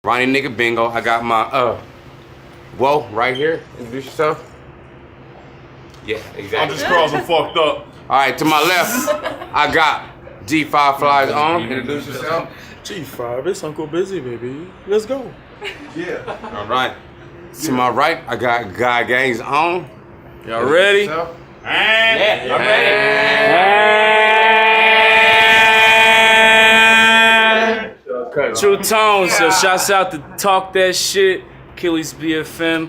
Rahney Nicca Bingo. I got my, whoa, right here. Introduce yourself. Yeah, exactly. I'm just crossing fucked up. All right, to my left, I got G5 Flies on. Introduce yourself. G5, it's Uncle Busy, baby. Let's go. Yeah. All right. To my right, I got Guy Gangs on. Y'all ready? Yourself. Yeah, I'm ready. True Tones, so shouts out to Talk That Shit, Achilles BFM,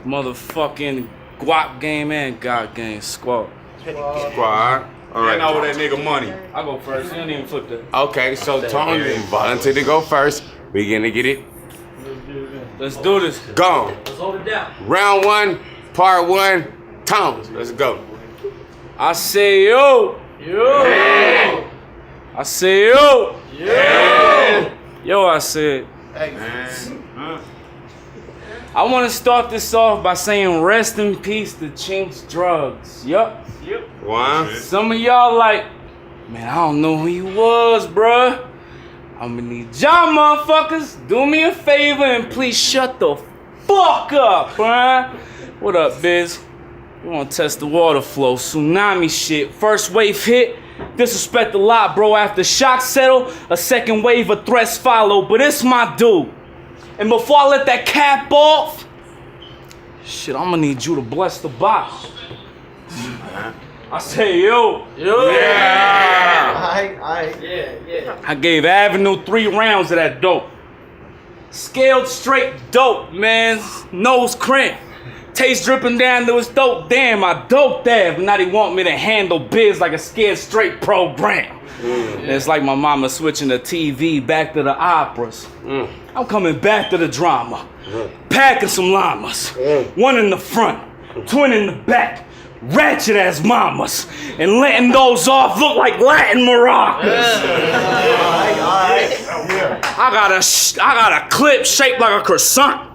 motherfucking Guap Game and God Game Squad. Squad. All right. And out with that nigga money. I go first, you don't even flip that. Okay, so Tone volunteered to go first. We gonna get it. Let's do this. Gone. Let's hold it down. Round 1, part 1, Tones. Let's go. I say yo. Yo. I say yo. Yo. Yo, I said. Hey. I want to start this off by saying rest in peace to Chink's Drugs. Yup. One. Some of y'all like, man, I don't know who he was, bruh. I'm gonna need y'all motherfuckers, do me a favor and please shut the fuck up, bruh. What up, Biz? We wanna test the water flow, tsunami shit. First wave hit, disrespect a lot, bro. After shock settle, a second wave of threats follow, but it's my dude. And before I let that cap off, shit, I'm gonna need you to bless the box. I say, yo. Yo. Yeah. I gave Avenue 3 rounds of that dope. Scaled straight dope, man. Nose cramp. Taste dripping down to his dope. Damn, I doped that. But now they want me to handle biz like a scared straight program. It's like my mama switching the TV back to the operas. I'm coming back to the drama. Packing some llamas. One in the front, twin in the back. Ratchet ass mamas. And letting those off look like Latin maracas. I got a clip shaped like a croissant.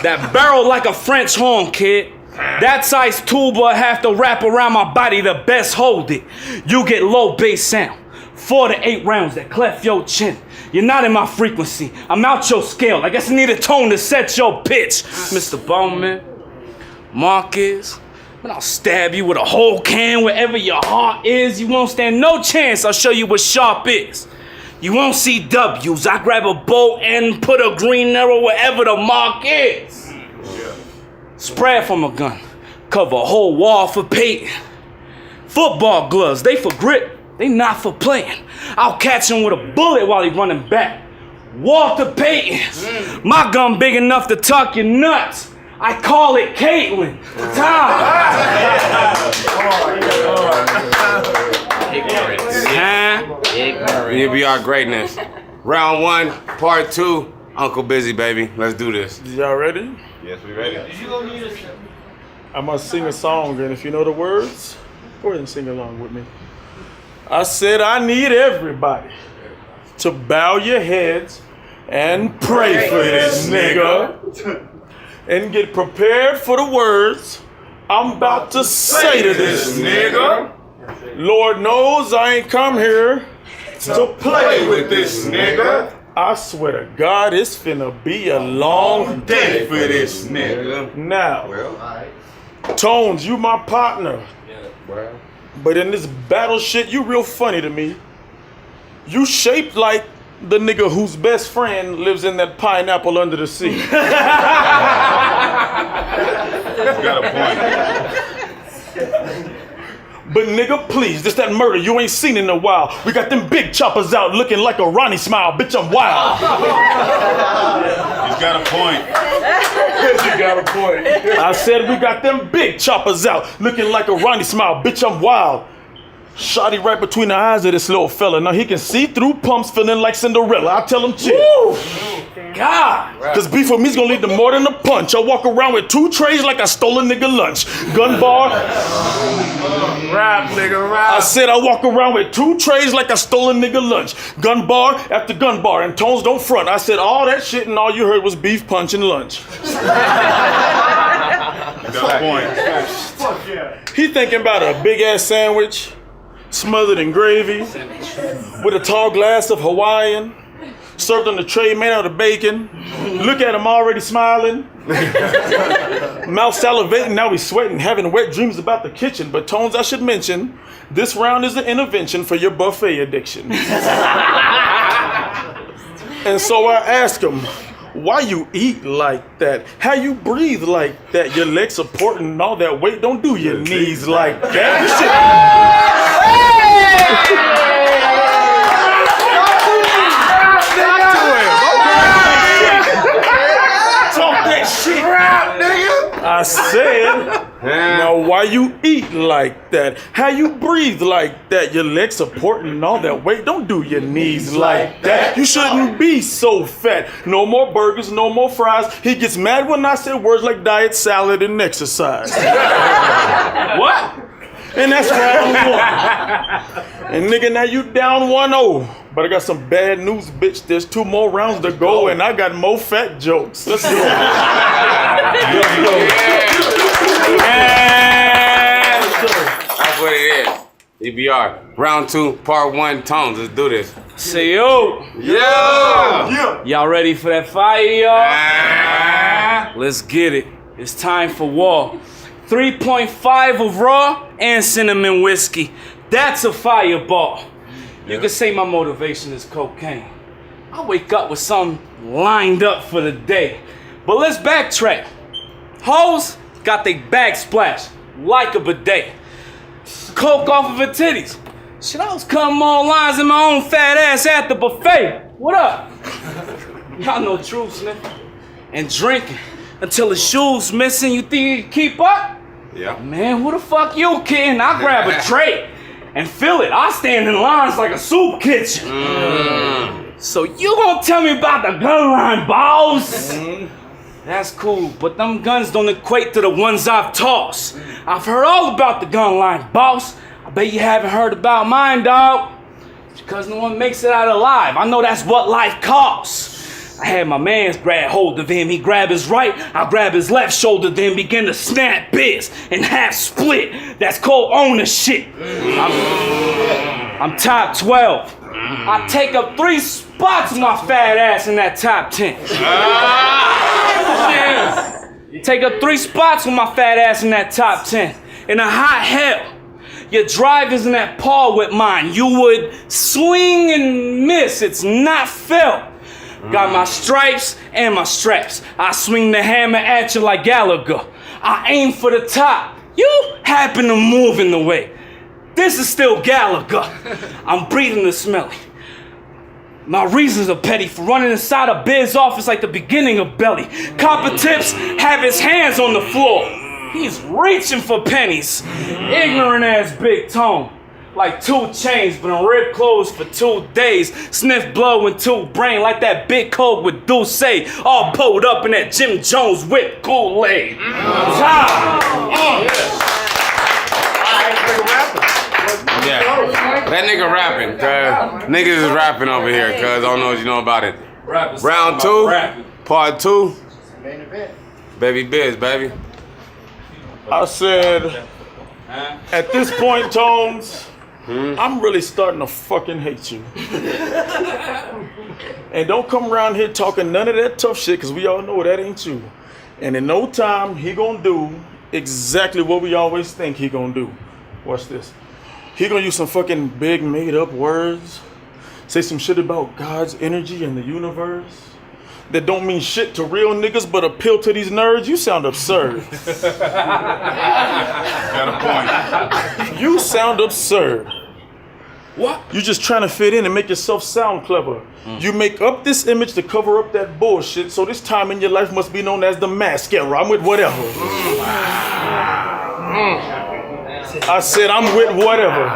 That barrel like a French horn, kid. That size tuba have to wrap around my body to best hold it. You get low bass sound. 4 to 8 rounds that cleft your chin. You're not in my frequency. I'm out your scale. I guess I need a tone to set your pitch. Mr. Bowman, Marcus, man, I'll stab you with a whole can wherever your heart is. You won't stand no chance. I'll show you what sharp is. You won't see W's. I grab a bolt and put a green arrow wherever the mark is. Spread from a gun. Cover a whole wall for Peyton. Football gloves, they for grip. They not for playing. I'll catch him with a bullet while he running back. Walter Payton. My gun big enough to tuck your nuts. I call it Caitlin. Time. UBR greatness. Round 1, part 2, Uncle Busy, baby. Let's do this. Y'all ready? Yes, we ready. I must sing a song, and if you know the words, go ahead and sing along with me. I said I need everybody to bow your heads and pray for this nigga. And get prepared for the words I'm about to say to this nigga. Lord knows I ain't come here to play with this nigga. I swear to God, it's finna be a long day for this nigga. Now, Tones, you my partner. But in this battle shit, you real funny to me. You shaped like the nigga whose best friend lives in that pineapple under the sea. You got a point. But nigga, please, this that murder you ain't seen in a while. We got them big choppers out looking like a Rahney smile. Bitch, I'm wild. He's got a point. You got a point. I said we got them big choppers out looking like a Rahney smile. Bitch, I'm wild. Shotty right between the eyes of this little fella. Now he can see through pumps feeling like Cinderella. I tell him chill. Woo! God! Cause beef with me's gonna lead to more than a punch. I walk around with 2 trays like I stole a nigga lunch. Gun bar. Rap, nigga, rap. I said I walk around with 2 trays like I stole a nigga lunch. Gun bar after gun bar and Tones don't front. I said all that shit and all you heard was beef punch and lunch. Got a point. He thinking about a big ass sandwich, smothered in gravy, with a tall glass of Hawaiian, served on the tray made out of bacon. Look at him already smiling. Mouth salivating, now he's sweating, having wet dreams about the kitchen. But Tones, I should mention, this round is an intervention for your buffet addiction. And so I ask him, why you eat like that? How you breathe like that? Your legs supporting all that weight, don't do your knees like that. Talk that shit. I said, now why you eat like that? How you breathe like that? Your legs supporting all that weight, don't do your knees like that. You shouldn't be so fat. No more burgers, no more fries. He gets mad when I say words like diet, salad, and exercise. What? And that's round one. And nigga, now you down 1-0. But I got some bad news, bitch. There's 2 more rounds to go, and I got more fat jokes. Let's go. Let's go. That's what it is. UBR. Round 2, part 1, Tones. Let's do this. Say yo. Yeah. Y'all ready for that fire, y'all? Let's get it. It's time for war. 3.5 of raw and cinnamon whiskey. That's a fireball. You can say my motivation is cocaine. I wake up with something lined up for the day. But let's backtrack. Hoes got they back splashed like a bidet. Coke off of her titties. Shit, I was cutting more lines in my own fat ass at the buffet. What up? Y'all know true, Sniff. And drinking until the shoes missing. You think you can keep up? Yeah. Man, who the fuck you kidding? I grab a tray and fill it. I stand in lines like a soup kitchen. So you gonna tell me about the gun line, boss? That's cool, but them guns don't equate to the ones I've tossed. I've heard all about the gun line, boss. I bet you haven't heard about mine, dog. Because no one makes it out alive. I know that's what life costs. I had my mans grab hold of him. He grabbed his right, I grab his left shoulder, then begin to snap biz and half split. That's co-ownership. I'm top 12. I take up 3 spots with my fat ass in that top 10. Take up 3 spots with my fat ass in that top 10. In a hot hell, your drive isn't at par with mine. You would swing and miss. It's not fair. Got my stripes and my straps. I swing the hammer at you like Gallagher. I aim for the top. You happen to move in the way. This is still Gallagher. I'm breathing the smelly. My reasons are petty for running inside a biz office like the beginning of Belly. Copper Tips have his hands on the floor. He's reaching for pennies. Ignorant ass Big Tone. Like 2 chains, but I'm ripped clothes for 2 days. Sniff blow into brain like that big coke with Deuce. All pulled up in that Jim Jones whipped Kool-Aid. Yeah. That nigga rapping, cuz. Niggas is rapping over here, cuz. I don't know what you know about it. Round 2, part 2. Baby Biz, baby. I said, at this point, Tones, I'm really starting to fucking hate you. And don't come around here talking none of that tough shit, because we all know that ain't you. And in no time, he gonna do exactly what we always think he gonna do. Watch this. He gonna use some fucking big made up words, say some shit about God's energy and the universe that don't mean shit to real niggas but appeal to these nerds. You sound absurd. Got a point. You sound absurd. What? You just trying to fit in and make yourself sound clever. You make up this image to cover up that bullshit, so this time in your life must be known as the mascara. I'm with whatever. I said I'm with whatever.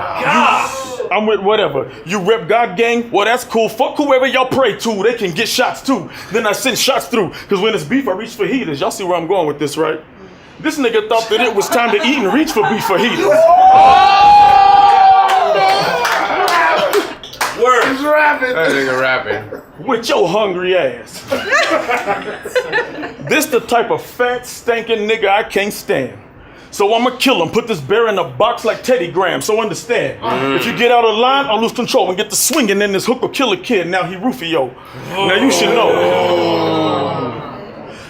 I'm with whatever. You rep God gang? Well, that's cool. Fuck whoever y'all pray to. They can get shots too. Then I send shots through. Because when it's beef, I reach for heaters. Y'all see where I'm going with this, right? This nigga thought that it was time to eat and reach for beef for heaters. Word. He's rapping. That nigga rapping. With your hungry ass. This the type of fat, stinking nigga I can't stand. So I'ma kill him, put this bear in a box like Teddy Graham. So understand, if you get out of line, I'll lose control and get the swinging, then this hook will kill a kid. Now he Rufio. Now you should know.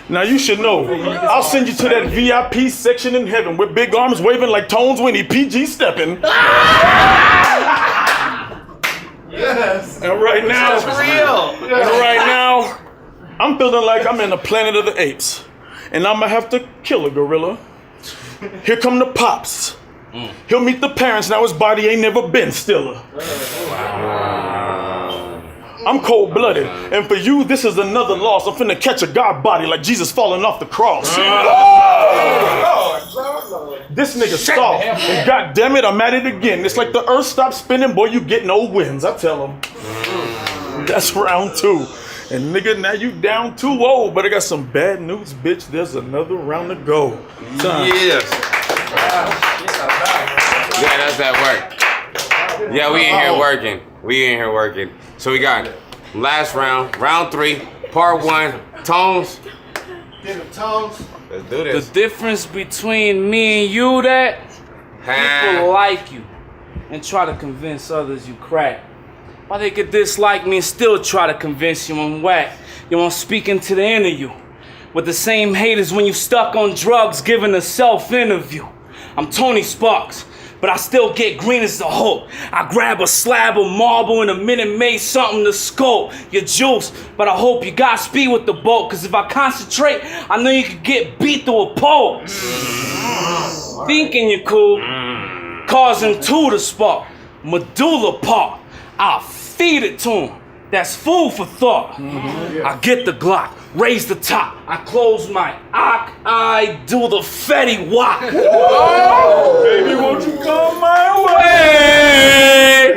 Now you should know. I'll send you to that VIP section in heaven with big arms waving like Tones when he PG stepping. Yes. And right now, I'm feeling like I'm in the Planet of the Apes, and I'ma have to kill a gorilla. Here come the pops. He'll meet the parents. Now his body ain't never been stiller. I'm cold-blooded, and for you, this is another loss. I'm finna catch a God body like Jesus falling off the cross. This nigga stalled, and God damn it, I'm at it again. It's like the earth stopped spinning, boy, you get no wins. I tell him. That's round 2. And nigga, now you down 2-0, but I got some bad news, bitch. There's another round to go. Yes. Yeah, that's that work. Yeah, we in here working. We in here working. So we got last round, round 3, part 1, Tones. Let's do this. The difference between me and you that people like you and try to convince others you crack. Why they could dislike me and still try to convince you I'm whack. You won't speak into the interview with the same haters when you stuck on drugs giving a self-interview. I'm Tony Sparks, but I still get green as the Hulk. I grab a slab of marble in a minute, made something to sculpt your juice, but I hope you got speed with the boat, cause if I concentrate, I know you could get beat through a pole. Thinking you're cool, causing 2 to spark, medulla part. I'll feed it to him. That's food for thought. I get the Glock, raise the top. I close my I do the Fetty Wap. Baby, won't you come my way?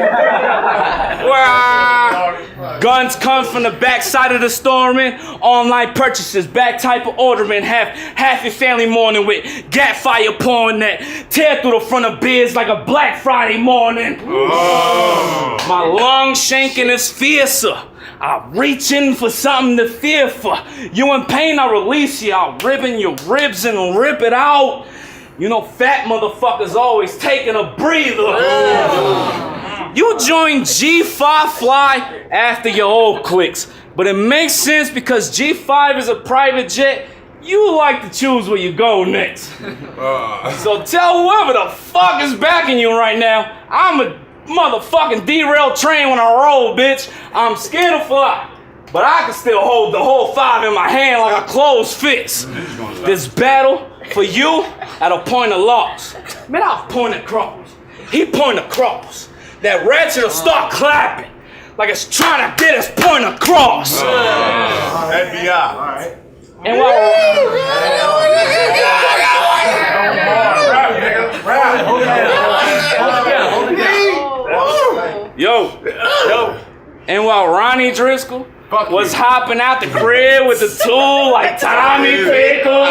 Guns come from the backside of the storeman. Online purchases, back type of ordering. Half your family mourning with gat fire pouring that tear through the front of beers like a Black Friday morning. My long shanking is fiercer. I'm reaching for something to fear for. You in pain, I release you. I'll ribbon your ribs and rip it out. You know, fat motherfuckers always taking a breather. You join G5 Fly after your old clicks. But it makes sense because G5 is a private jet. You like to choose where you go next. So tell whoever the fuck is backing you right now, I'm a motherfucking derailed train when I roll, bitch. I'm scared to fly, but I can still hold the whole 5 in my hand like a closed fist. This battle for you at a point of loss. Man, I'll point across. He point across. That ratchet will start clapping like it's trying to get his point across. FBI. All right. And while Yo. And while Rahney Driscoll was hopping out the crib with the tool like Tommy Pickles,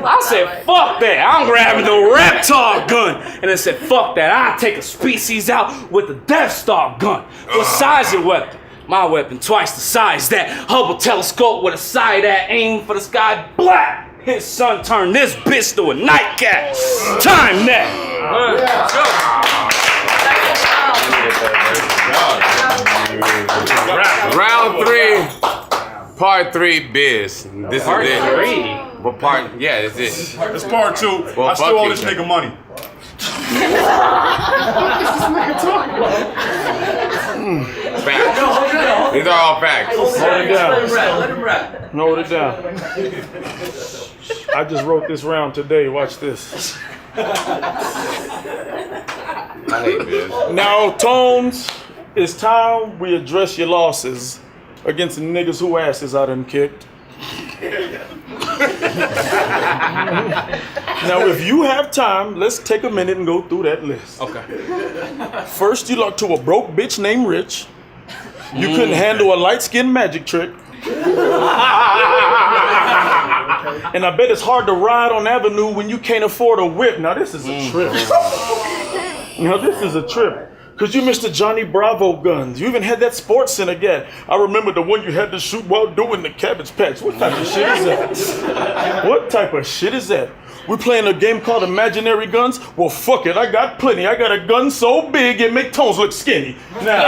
I said, fuck that. I'm grabbing the Reptar gun. And I said, fuck that. I'll take a species out with the Death Star gun. What size your weapon? My weapon twice the size that. Hubble telescope with a sight that aim for the sky black. His son turned this bitch to a nightcap. Time that. Round 3, part 3, biz. This Part is it. 3? But part, yeah, it's it. It's part 2. Well, I still fuck owe you, this man. nigga money. Facts. These are all facts. Hold it down. Hold it down. I just wrote this round today. Watch this. I hate biz. Now, Tones, it's time we address your losses against the niggas who asses I done kicked. Now, if you have time, let's take a minute and go through that list. Okay. First, you locked to a broke bitch named Rich. You couldn't handle a light-skinned magic trick. And I bet it's hard to ride on Avenue when you can't afford a whip. Now, this is a trip. Now, this is a trip. Because you missed the Johnny Bravo guns. You even had that Sports Center gat. I remember the one you had to shoot while doing the Cabbage Patch. What type of shit is that? What type of shit is that? We playing a game called Imaginary Guns? Well, fuck it, I got plenty. I got a gun so big it make tones look skinny. Now,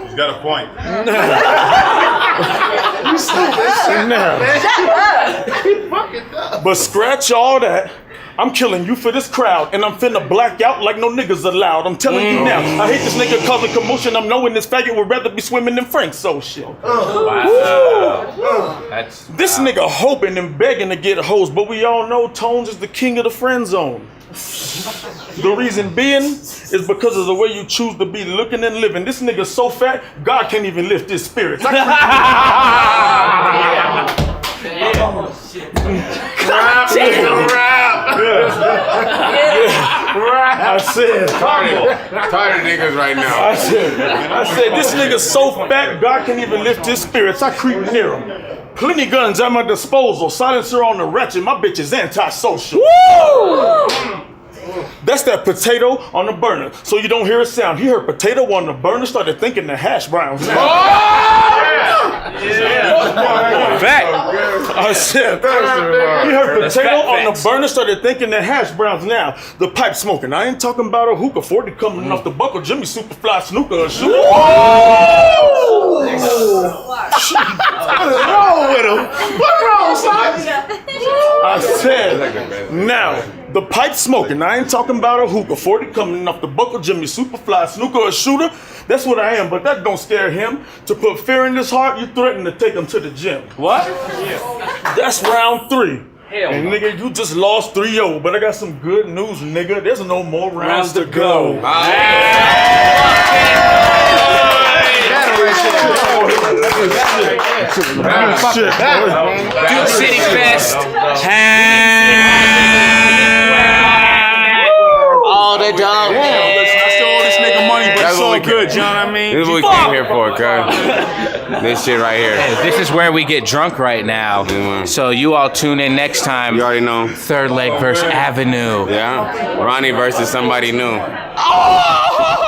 He's got a point. But scratch all that. I'm killing you for this crowd, and I'm finna black out like no niggas allowed. I'm telling you now, I hate this nigga causing commotion. I'm knowing this faggot would rather be swimming than Frank so shit. This nigga hoping and begging to get hoes, but we all know Tones is the king of the friend zone. The reason being is because of the way you choose to be looking and living. This nigga so fat, God can't even lift his spirits. I said, Tired of niggas right now. I said, this nigga so fat, God can't even lift his spirits. I creep near him. Plenty guns at my disposal. Silencer on the ratchet. My bitch is antisocial. Woo! That's that potato on the burner, so you don't hear a sound. He heard potato on the burner, started thinking the hash browns. Fact. I said, he heard potato on the burner, started thinking the hash browns now. The pipe smoking. I ain't talking about a hookah. 40 coming off the buckle. Jimmy Superfly snooker. What's wrong with him? What's wrong, son? I said, now, the pipe smoking. I ain't talking about a hookah. 40 coming off the buckle. Jimmy Superfly snooker or shooter. That's what I am, but that don't scare him. To put fear in his heart, you threaten to take him to the gym. What? That's round 3. Hell And no. nigga, you just lost 3-0, but I got some good news, nigga. There's no more rounds to go. Duke City Fest. All the dog. I still owe this nigga money, but it's all good, you know what I mean? This is what we came here for, cuz. This shit right here. This is where we get drunk right now. So you all tune in next time. You already know. Third Leg versus Avenue. Yeah? Rahney versus somebody new. Oh!